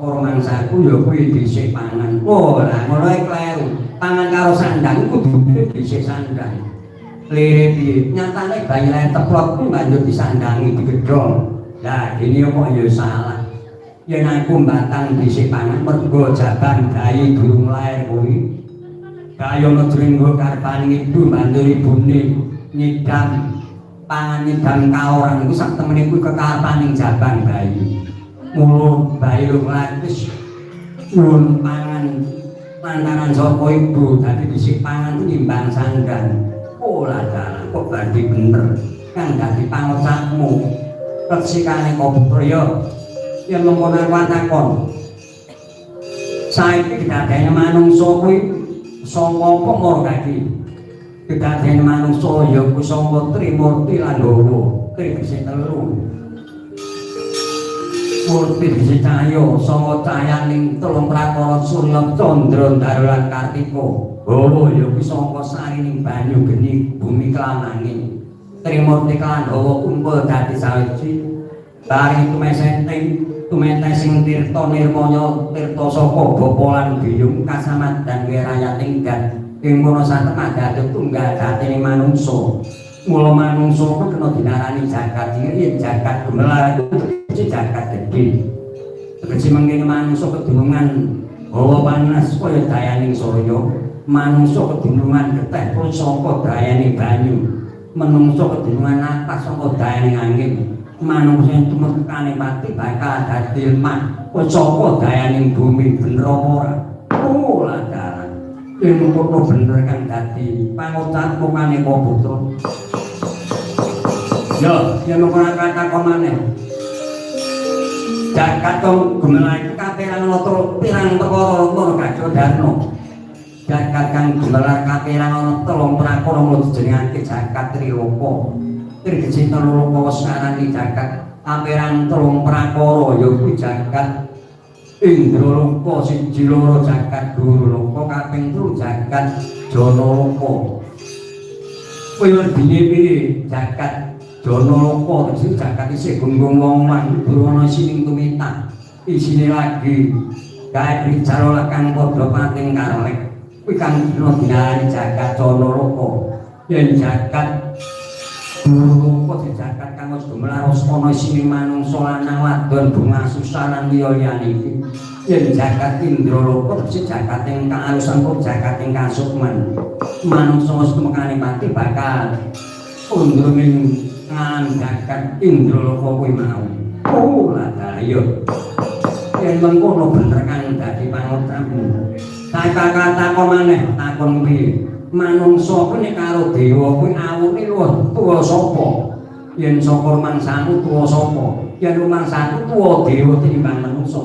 mangsaku ya kuwi dhisik pangan. Oh, lah ngono ae kleru. Pangan karo sandang kudu dhisik sandang. Lire piye? Nyatane bayi lair teplok ku banjur disandangi digedhong. Lah dene kok ya salah. Yen aku mbatang dhisik pangan mergo jaban bayi durung lair kuwi. Kaya ngedringgo karepane ibu banjur ibune nyidam pangan nyidam kaoran iku sak temene kuwi kekarepaning jaban bayi. Mulu bayi lu ngelakis nyuwun pangan lantaran saka ibu dadi dhisik pangan ku nimbang sandang. Olah dalan kok dadi bener kang dadi pangocapmu kesikane Putra ya yen mengkono takon saiki kedadene manungsa kuwi saka apa ora kaki kedadene manungsa ya kuwi saka Trimurti lan Dawa Trisih telu Murti bisa cahaya sanga cahayaning telung prakara Surya Candra Ndara lan Kartika. Dawa ya kuwi saka sarining banyu geni bumi kelananging. Trimurti kan Dawa kumpul dadi sawiji. Bari tumetes sing tirta nirmaya tirta saka bapa lan biyung kasamadhan wirayating dan ing kono satemah dadi tunggal jatine manungsa. Mula manungsa kuwi kena dinarani jagat iki jagat gemelar jagat gede. Tegese mangkene manungsa kedunungan hawa panas kaya dayaning surya, manungsa kedunungan getih pusaka dayaning banyu, manungsa kedunungan atas saka dayaning angin, manungsa tumekane mati bakal dadi lemah pusaka dayaning bumi bener apa ora? Ora dalan. Yen kok bener kang dadi pangucapmu kane Putra. Ya, yen ora katakon maneh. Jagat kang gemelar kapirang nata pirang perkara ngono Gajah Darna. Jagat kang gemelar kapirang ana telung prakara mung jenengake jagat Triloka. Trigesi Triloka wis ngarani jagat kapirang telung prakara ya kuwi jagat Indraloka siji loro jagat Durloka kaping 3 jagat Janaloka. Kuwi wedine piye jagat Janaloka tegese jagat isih gunggung wong-wong durana sining tumitah isine lagi gawe bicara kang padha pating karek kuwi kang dinarani jagat Janaloka yen jagat Durloka jagat kang wis gemelar ana isining manungsa lanang wadon bunga susanan liya-liyane iki yen jagat Indraloka tegese jagat ing kaalusan kok jagat ing kasukman manungsa wis tumekane mati bakal undur ning jagat Indraloka kuwi mau. Oh, lah ayo. Yen mengkono bener kang dadi pangucapmu. Kata-kata kok maneh takon piye? Manungsa kuwi karo dewa kuwi awune luwih tuwa sapa? Yen saka mangsamu tuwa sapa? Yen mangsamu tuwa dewa tinimbang manungsa.